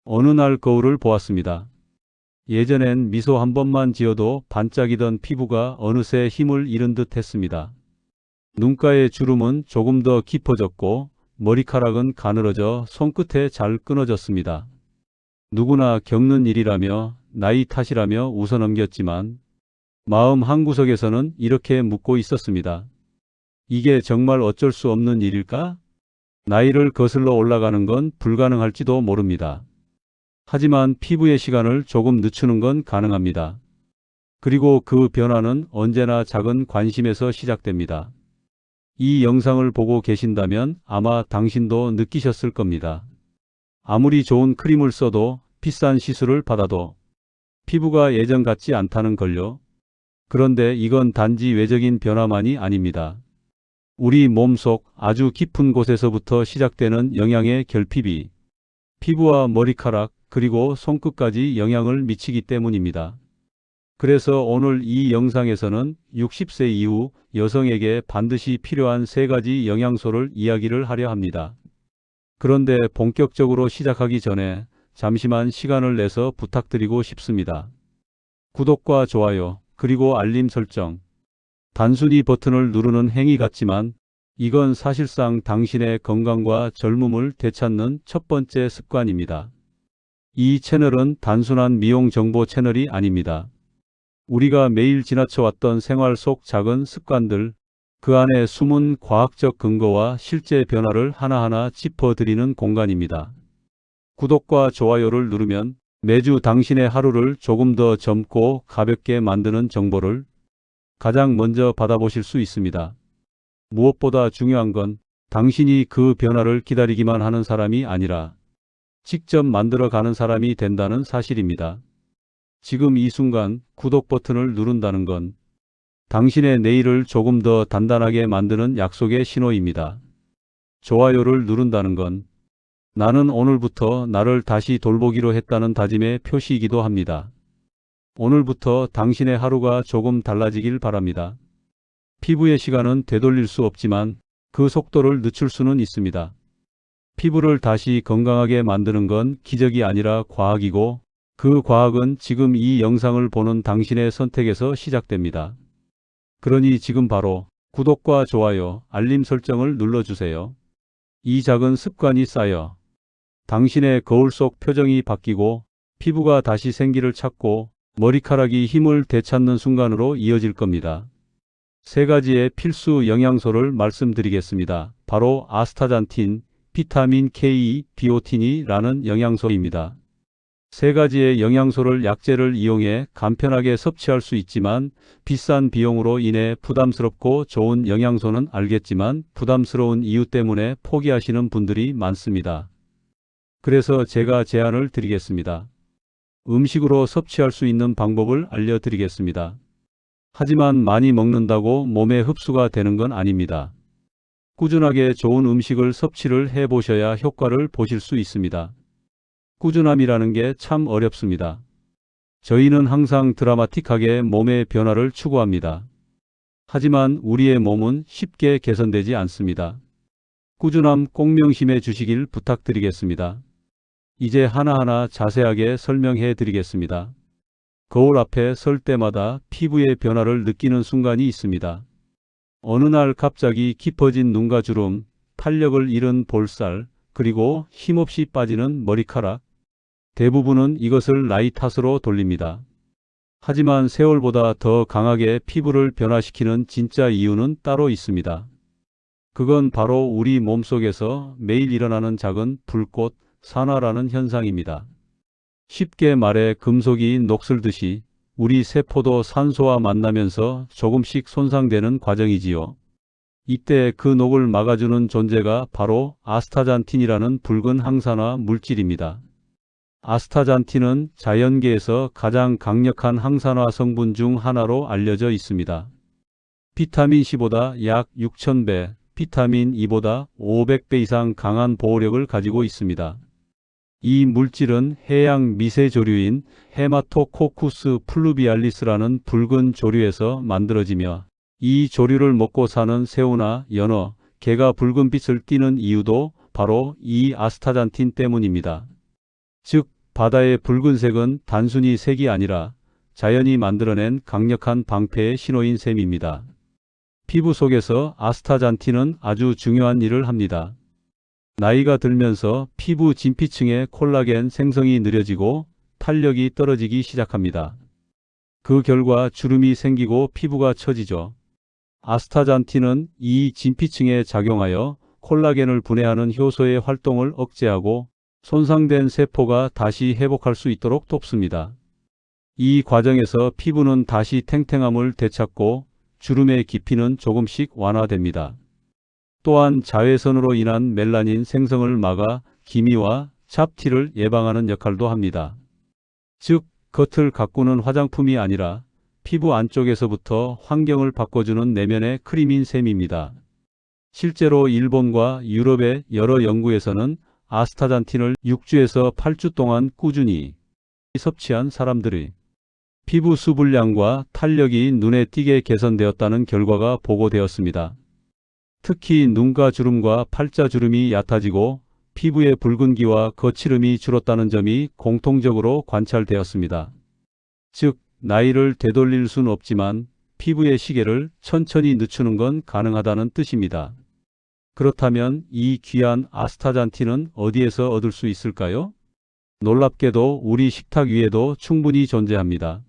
어느 날 거울을 보았습니다. 예전엔 미소 한 번만 지어도 반짝이던 피부가 어느새 힘을 잃은 듯 했습니다. 눈가의 주름은 조금 더 깊어졌고 머리카락은 가늘어져 손끝에 잘 끊어졌습니다. 누구나 겪는 일이라며 나이 탓이라며 웃어넘겼지만 마음 한구석에서는 이렇게 묻고 있었습니다. 이게 정말 어쩔 수 없는 일일까? 나이를 거슬러 올라가는 건 불가능할지도 모릅니다. 하지만 피부의 시간을 조금 늦추는 건 가능합니다. 그리고 그 변화는 언제나 작은 관심에서 시작됩니다. 이 영상을 보고 계신다면 아마 당신도 느끼셨을 겁니다. 아무리 좋은 크림을 써도 비싼 시술을 받아도 피부가 예전 같지 않다는 걸요. 그런데 이건 단지 외적인 변화만이 아닙니다. 우리 몸속 아주 깊은 곳에서부터 시작되는 영양의 결핍이 피부와 머리카락 그리고 손끝까지 영향을 미치기 때문입니다. 그래서 오늘 이 영상에서는 60세 이후 여성에게 반드시 필요한 3가지 영양소를 이야기를 하려 합니다. 그런데 본격적으로 시작하기 전에 잠시만 시간을 내서 부탁드리고 싶습니다. 구독과 좋아요, 그리고 알림 설정. 단순히 버튼을 누르는 행위 같지만 이건 사실상 당신의 건강과 젊음을 되찾는 첫 번째 습관입니다. 이 채널은 단순한 미용 정보 채널이 아닙니다. 우리가 매일 지나쳐왔던 생활 속 작은 습관들, 그 안에 숨은 과학적 근거와 실제 변화를 하나하나 짚어드리는 공간입니다. 구독과 좋아요를 누르면 매주 당신의 하루를 조금 더 젊고 가볍게 만드는 정보를 가장 먼저 받아보실 수 있습니다. 무엇보다 중요한 건 당신이 그 변화를 기다리기만 하는 사람이 아니라 직접 만들어가는 사람이 된다는 사실입니다. 지금 이 순간 구독 버튼을 누른다는 건 당신의 내일을 조금 더 단단하게 만드는 약속의 신호입니다. 좋아요를 누른다는 건 나는 오늘부터 나를 다시 돌보기로 했다는 다짐의 표시이기도 합니다. 오늘부터 당신의 하루가 조금 달라지길 바랍니다. 피부의 시간은 되돌릴 수 없지만 그 속도를 늦출 수는 있습니다. 피부를 다시 건강하게 만드는 건 기적이 아니라 과학이고 그 과학은 지금 이 영상을 보는 당신의 선택에서 시작됩니다. 그러니 지금 바로 구독과 좋아요, 알림 설정을 눌러주세요. 이 작은 습관이 쌓여 당신의 거울 속 표정이 바뀌고 피부가 다시 생기를 찾고 머리카락이 힘을 되찾는 순간으로 이어질 겁니다. 3가지의 필수 영양소를 말씀드리겠습니다. 바로 아스타잔틴, 비타민 K, 비오틴이라는 영양소입니다. 3가지의 영양소를 약재를 이용해 간편하게 섭취할 수 있지만 비싼 비용으로 인해 부담스럽고 좋은 영양소는 알겠지만 부담스러운 이유 때문에 포기하시는 분들이 많습니다. 그래서 제가 제안을 드리겠습니다. 음식으로 섭취할 수 있는 방법을 알려드리겠습니다. 하지만 많이 먹는다고 몸에 흡수가 되는 건 아닙니다. 꾸준하게 좋은 음식을 섭취를 해보셔야 효과를 보실 수 있습니다. 꾸준함이라는 게 참 어렵습니다. 저희는 항상 드라마틱하게 몸의 변화를 추구합니다. 하지만 우리의 몸은 쉽게 개선되지 않습니다. 꾸준함 꼭 명심해 주시길 부탁드리겠습니다. 이제 하나하나 자세하게 설명해 드리겠습니다. 거울 앞에 설 때마다 피부의 변화를 느끼는 순간이 있습니다. 어느 날 갑자기 깊어진 눈가 주름, 탄력을 잃은 볼살, 그리고 힘없이 빠지는 머리카락. 대부분은 이것을 나이 탓으로 돌립니다. 하지만 세월보다 더 강하게 피부를 변화시키는 진짜 이유는 따로 있습니다. 그건 바로 우리 몸속에서 매일 일어나는 작은 불꽃, 산화라는 현상입니다. 쉽게 말해 금속이 녹슬듯이 우리 세포도 산소와 만나면서 조금씩 손상되는 과정이지요. 이때 그 녹을 막아주는 존재가 바로 아스타잔틴이라는 붉은 항산화 물질입니다. 아스타잔틴은 자연계에서 가장 강력한 항산화 성분 중 하나로 알려져 있습니다. 비타민 C보다 약 6000배, 비타민 E보다 500배 이상 강한 보호력을 가지고 있습니다. 이 물질은 해양 미세조류인 헤마토코쿠스 플루비알리스라는 붉은 조류에서 만들어지며 이 조류를 먹고 사는 새우나 연어, 게가 붉은 빛을 띠는 이유도 바로 이 아스타잔틴 때문입니다. 즉, 바다의 붉은색은 단순히 색이 아니라 자연이 만들어낸 강력한 방패의 신호인 셈입니다. 피부 속에서 아스타잔틴은 아주 중요한 일을 합니다. 나이가 들면서 피부 진피층의 콜라겐 생성이 느려지고 탄력이 떨어지기 시작합니다. 그 결과 주름이 생기고 피부가 처지죠. 아스타잔틴은 이 진피층에 작용하여 콜라겐을 분해하는 효소의 활동을 억제하고 손상된 세포가 다시 회복할 수 있도록 돕습니다. 이 과정에서 피부는 다시 탱탱함을 되찾고 주름의 깊이는 조금씩 완화됩니다. 또한 자외선으로 인한 멜라닌 생성을 막아 기미와 잡티를 예방하는 역할도 합니다. 즉, 겉을 가꾸는 화장품이 아니라 피부 안쪽에서부터 환경을 바꿔주는 내면의 크림인 셈입니다. 실제로 일본과 유럽의 여러 연구에서는 아스타잔틴을 6주에서 8주 동안 꾸준히 섭취한 사람들의 피부 수분량과 탄력이 눈에 띄게 개선되었다는 결과가 보고되었습니다. 특히 눈가 주름과 팔자 주름이 얕아지고 피부의 붉은기와 거칠음이 줄었다는 점이 공통적으로 관찰되었습니다. 즉, 나이를 되돌릴 순 없지만 피부의 시계를 천천히 늦추는 건 가능하다는 뜻입니다. 그렇다면 이 귀한 아스타잔틴은 어디에서 얻을 수 있을까요? 놀랍게도 우리 식탁 위에도 충분히 존재합니다.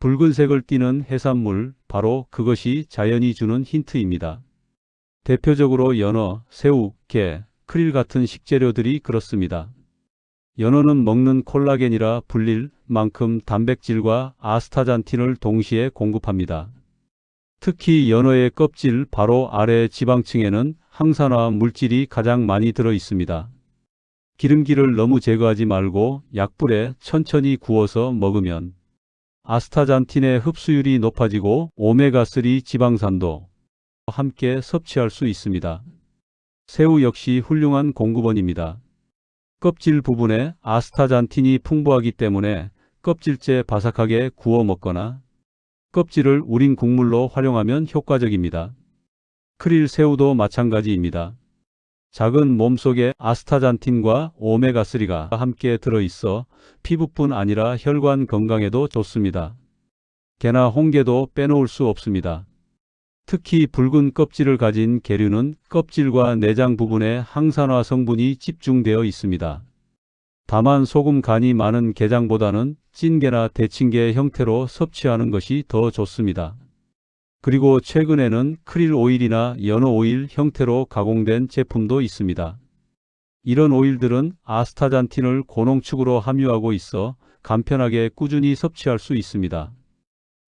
붉은색을 띠는 해산물, 바로 그것이 자연이 주는 힌트입니다. 대표적으로 연어, 새우, 게, 크릴 같은 식재료들이 그렇습니다. 연어는 먹는 콜라겐이라 불릴 만큼 단백질과 아스타잔틴을 동시에 공급합니다. 특히 연어의 껍질 바로 아래 지방층에는 항산화 물질이 가장 많이 들어 있습니다. 기름기를 너무 제거하지 말고 약불에 천천히 구워서 먹으면 아스타잔틴의 흡수율이 높아지고 오메가3 지방산도 함께 섭취할 수 있습니다. 새우 역시 훌륭한 공급원입니다. 껍질 부분에 아스타잔틴이 풍부하기 때문에 껍질째 바삭하게 구워 먹거나 껍질을 우린 국물로 활용하면 효과적입니다. 크릴 새우도 마찬가지입니다. 작은 몸속에 아스타잔틴과 오메가3가 함께 들어있어 피부뿐 아니라 혈관 건강에도 좋습니다. 게나 홍게도 빼놓을 수 없습니다. 특히 붉은 껍질을 가진 게류는 껍질과 내장 부분에 항산화 성분이 집중되어 있습니다. 다만 소금 간이 많은 게장보다는 찐게나 데친 게 형태로 섭취하는 것이 더 좋습니다. 그리고 최근에는 크릴 오일이나 연어 오일 형태로 가공된 제품도 있습니다. 이런 오일들은 아스타잔틴을 고농축으로 함유하고 있어 간편하게 꾸준히 섭취할 수 있습니다.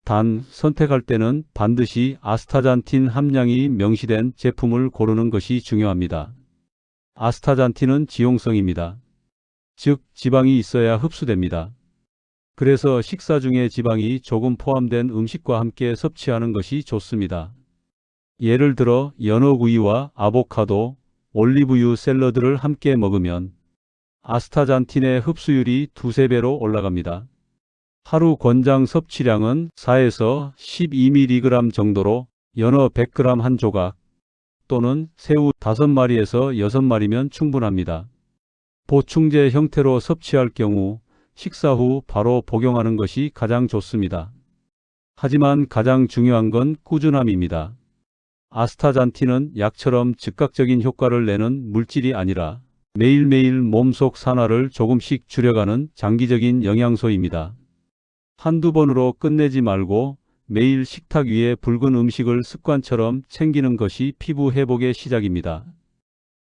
단, 선택할 때는 반드시 아스타잔틴 함량이 명시된 제품을 고르는 것이 중요합니다. 아스타잔틴은 지용성입니다. 즉, 지방이 있어야 흡수됩니다. 그래서 식사 중에 지방이 조금 포함된 음식과 함께 섭취하는 것이 좋습니다. 예를 들어 연어구이와 아보카도, 올리브유 샐러드를 함께 먹으면 아스타잔틴의 흡수율이 2~3배로 올라갑니다. 하루 권장 섭취량은 4에서 12mg 정도로 연어 100g 한 조각 또는 새우 5마리에서 6마리면 충분합니다. 보충제 형태로 섭취할 경우 식사 후 바로 복용하는 것이 가장 좋습니다. 하지만 가장 중요한 건 꾸준함입니다. 아스타잔틴은 약처럼 즉각적인 효과를 내는 물질이 아니라 매일매일 몸속 산화를 조금씩 줄여가는 장기적인 영양소입니다. 한두 번으로 끝내지 말고 매일 식탁 위에 붉은 음식을 습관처럼 챙기는 것이 피부 회복의 시작입니다.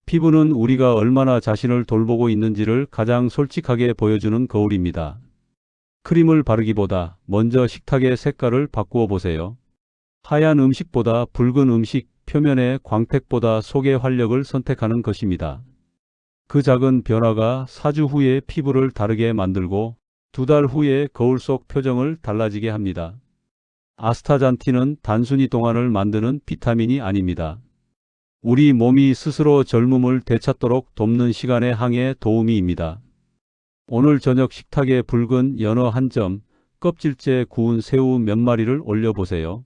피부는 우리가 얼마나 자신을 돌보고 있는지를 가장 솔직하게 보여주는 거울입니다. 크림을 바르기보다 먼저 식탁의 색깔을 바꾸어 보세요. 하얀 음식보다 붉은 음식, 표면의 광택보다 속의 활력을 선택하는 것입니다. 그 작은 변화가 4주 후에 피부를 다르게 만들고 2달 후에 거울 속 표정을 달라지게 합니다. 아스타잔틴은 단순히 동안을 만드는 비타민이 아닙니다. 우리 몸이 스스로 젊음을 되찾도록 돕는 시간의 항해 도우미입니다. 오늘 저녁 식탁에 붉은 연어 한 점, 껍질째 구운 새우 몇 마리를 올려보세요.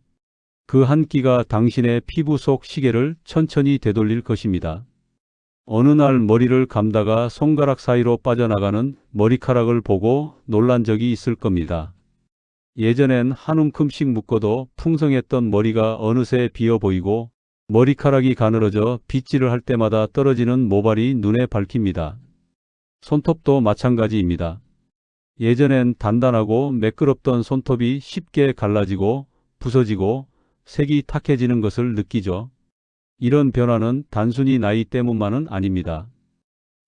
그 한 끼가 당신의 피부 속 시계를 천천히 되돌릴 것입니다. 어느 날 머리를 감다가 손가락 사이로 빠져나가는 머리카락을 보고 놀란 적이 있을 겁니다. 예전엔 한 움큼씩 묶어도 풍성했던 머리가 어느새 비어 보이고 머리카락이 가늘어져 빗질을 할 때마다 떨어지는 모발이 눈에 밝힙니다. 손톱도 마찬가지입니다. 예전엔 단단하고 매끄럽던 손톱이 쉽게 갈라지고 부서지고 색이 탁해지는 것을 느끼죠. 이런 변화는 단순히 나이 때문만은 아닙니다.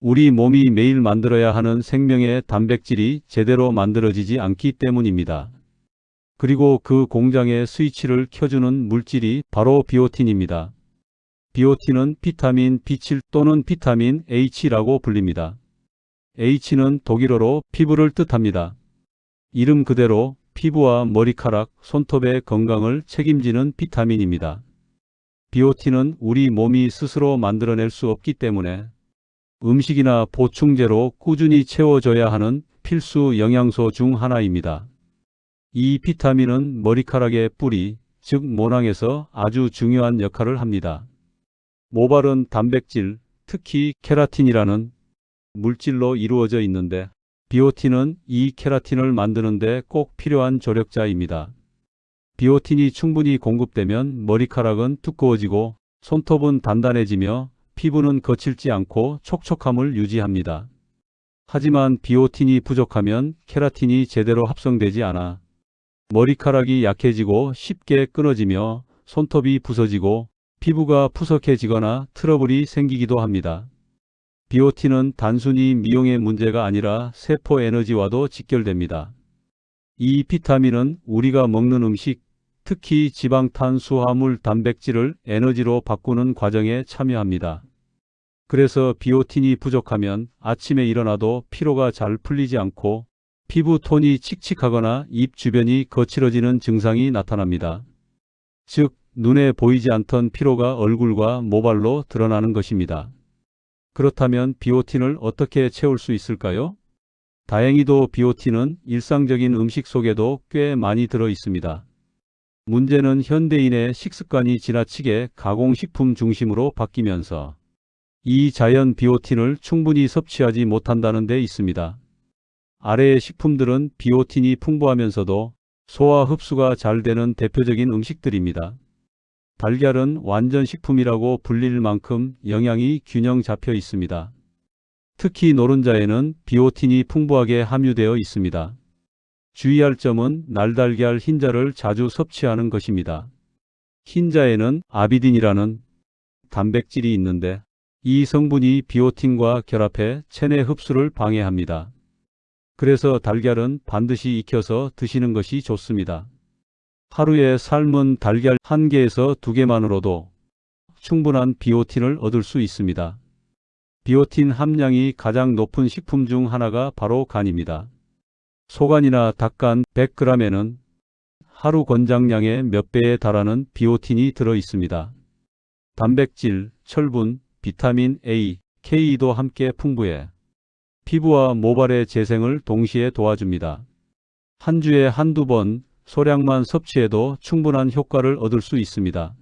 우리 몸이 매일 만들어야 하는 생명의 단백질이 제대로 만들어지지 않기 때문입니다. 그리고 그 공장의 스위치를 켜주는 물질이 바로 비오틴입니다. 비오틴은 비타민 B7 또는 비타민 H라고 불립니다. H는 독일어로 피부를 뜻합니다. 이름 그대로 피부와 머리카락, 손톱의 건강을 책임지는 비타민입니다. 비오틴은 우리 몸이 스스로 만들어낼 수 없기 때문에 음식이나 보충제로 꾸준히 채워줘야 하는 필수 영양소 중 하나입니다. 이 비타민은 머리카락의 뿌리, 즉 모낭에서 아주 중요한 역할을 합니다. 모발은 단백질, 특히 케라틴이라는 물질로 이루어져 있는데 비오틴은 이 케라틴을 만드는 데 꼭 필요한 조력자입니다. 비오틴이 충분히 공급되면 머리카락은 두꺼워지고 손톱은 단단해지며 피부는 거칠지 않고 촉촉함을 유지합니다. 하지만 비오틴이 부족하면 케라틴이 제대로 합성되지 않아 머리카락이 약해지고 쉽게 끊어지며 손톱이 부서지고 피부가 푸석해지거나 트러블이 생기기도 합니다. 비오틴은 단순히 미용의 문제가 아니라 세포 에너지와도 직결됩니다. 이 비타민은 우리가 먹는 음식, 특히 지방, 탄수화물, 단백질을 에너지로 바꾸는 과정에 참여합니다. 그래서 비오틴이 부족하면 아침에 일어나도 피로가 잘 풀리지 않고 피부 톤이 칙칙하거나 입 주변이 거칠어지는 증상이 나타납니다. 즉, 눈에 보이지 않던 피로가 얼굴과 모발로 드러나는 것입니다. 그렇다면 비오틴을 어떻게 채울 수 있을까요? 다행히도 비오틴은 일상적인 음식 속에도 꽤 많이 들어 있습니다. 문제는 현대인의 식습관이 지나치게 가공식품 중심으로 바뀌면서 이 자연 비오틴을 충분히 섭취하지 못한다는 데 있습니다. 아래의 식품들은 비오틴이 풍부하면서도 소화 흡수가 잘 되는 대표적인 음식들입니다. 달걀은 완전 식품이라고 불릴 만큼 영양이 균형 잡혀 있습니다. 특히 노른자에는 비오틴이 풍부하게 함유되어 있습니다. 주의할 점은 날달걀 흰자를 자주 섭취하는 것입니다. 흰자에는 아비딘이라는 단백질이 있는데 이 성분이 비오틴과 결합해 체내 흡수를 방해합니다. 그래서 달걀은 반드시 익혀서 드시는 것이 좋습니다. 하루에 삶은 달걀 1개에서 2개만으로도 충분한 비오틴을 얻을 수 있습니다. 비오틴 함량이 가장 높은 식품 중 하나가 바로 간입니다. 소간이나 닭간 100g에는 하루 권장량의 몇 배에 달하는 비오틴이 들어 있습니다. 단백질, 철분, 비타민 A, K도 함께 풍부해 피부와 모발의 재생을 동시에 도와줍니다. 한 주에 한두 번 소량만 섭취해도 충분한 효과를 얻을 수 있습니다.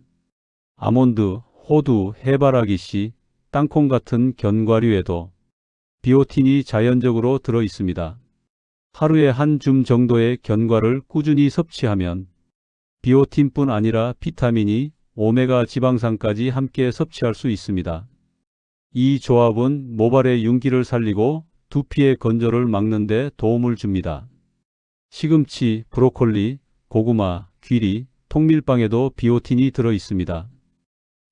아몬드, 호두, 해바라기 씨, 땅콩 같은 견과류에도 비오틴이 자연적으로 들어 있습니다. 하루에 한 줌 정도의 견과를 꾸준히 섭취하면 비오틴뿐 아니라 비타민이 오메가 지방산까지 함께 섭취할 수 있습니다. 이 조합은 모발의 윤기를 살리고 두피의 건조를 막는 데 도움을 줍니다. 시금치, 브로콜리, 고구마, 귀리, 통밀빵에도 비오틴이 들어 있습니다.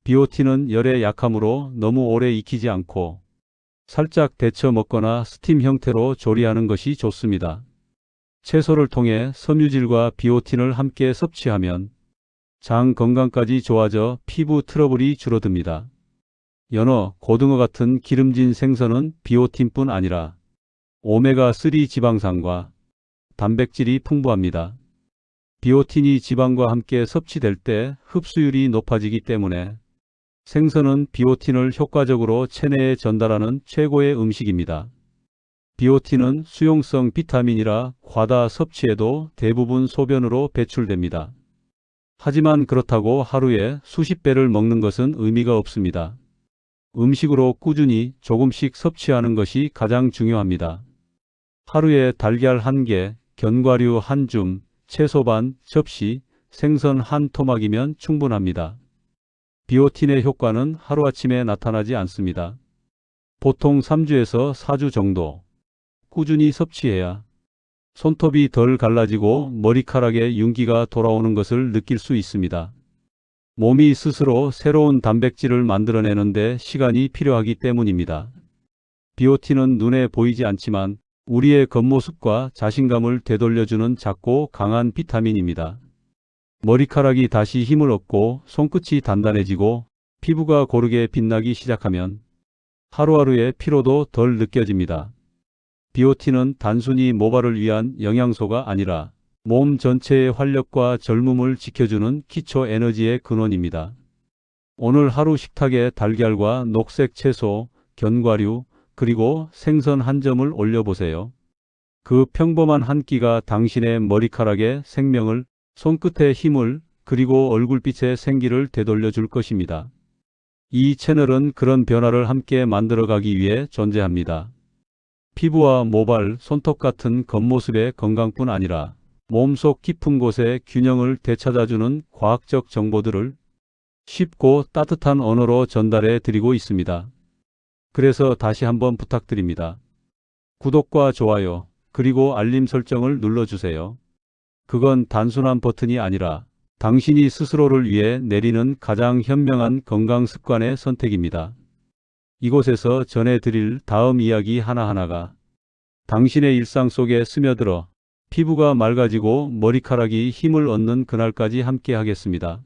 비오틴은 열에 약하므로 너무 오래 익히지 않고 살짝 데쳐 먹거나 스팀 형태로 조리하는 것이 좋습니다. 채소를 통해 섬유질과 비오틴을 함께 섭취하면 장 건강까지 좋아져 피부 트러블이 줄어듭니다. 연어, 고등어 같은 기름진 생선은 비오틴뿐 아니라 오메가3 지방산과 단백질이 풍부합니다. 비오틴이 지방과 함께 섭취될 때 흡수율이 높아지기 때문에 생선은 비오틴을 효과적으로 체내에 전달하는 최고의 음식입니다. 비오틴은 수용성 비타민이라 과다 섭취에도 대부분 소변으로 배출됩니다. 하지만 그렇다고 하루에 수십 배를 먹는 것은 의미가 없습니다. 음식으로 꾸준히 조금씩 섭취하는 것이 가장 중요합니다. 하루에 달걀 1개, 견과류 1줌, 채소 반 접시, 생선 1토막이면 충분합니다. 비오틴의 효과는 하루아침에 나타나지 않습니다. 보통 3주에서 4주 정도 꾸준히 섭취해야 손톱이 덜 갈라지고 머리카락에 윤기가 돌아오는 것을 느낄 수 있습니다. 몸이 스스로 새로운 단백질을 만들어내는데 시간이 필요하기 때문입니다. 비오틴은 눈에 보이지 않지만 우리의 겉모습과 자신감을 되돌려주는 작고 강한 비타민입니다. 머리카락이 다시 힘을 얻고 손끝이 단단해지고 피부가 고르게 빛나기 시작하면 하루하루의 피로도 덜 느껴집니다. 비오틴은 단순히 모발을 위한 영양소가 아니라 몸 전체의 활력과 젊음을 지켜주는 기초 에너지의 근원입니다. 오늘 하루 식탁에 달걀과 녹색 채소, 견과류, 그리고 생선 1점을 올려보세요. 그 평범한 한 끼가 당신의 머리카락에 생명을, 손끝에 힘을, 그리고 얼굴빛에 생기를 되돌려 줄 것입니다. 이 채널은 그런 변화를 함께 만들어가기 위해 존재합니다. 피부와 모발, 손톱 같은 겉모습의 건강뿐 아니라 몸속 깊은 곳의 균형을 되찾아주는 과학적 정보들을 쉽고 따뜻한 언어로 전달해 드리고 있습니다. 그래서 다시 한번 부탁드립니다. 구독과 좋아요, 그리고 알림 설정을 눌러주세요. 그건 단순한 버튼이 아니라 당신이 스스로를 위해 내리는 가장 현명한 건강 습관의 선택입니다. 이곳에서 전해드릴 다음 이야기 하나하나가 당신의 일상 속에 스며들어 피부가 맑아지고 머리카락이 힘을 얻는 그날까지 함께 하겠습니다.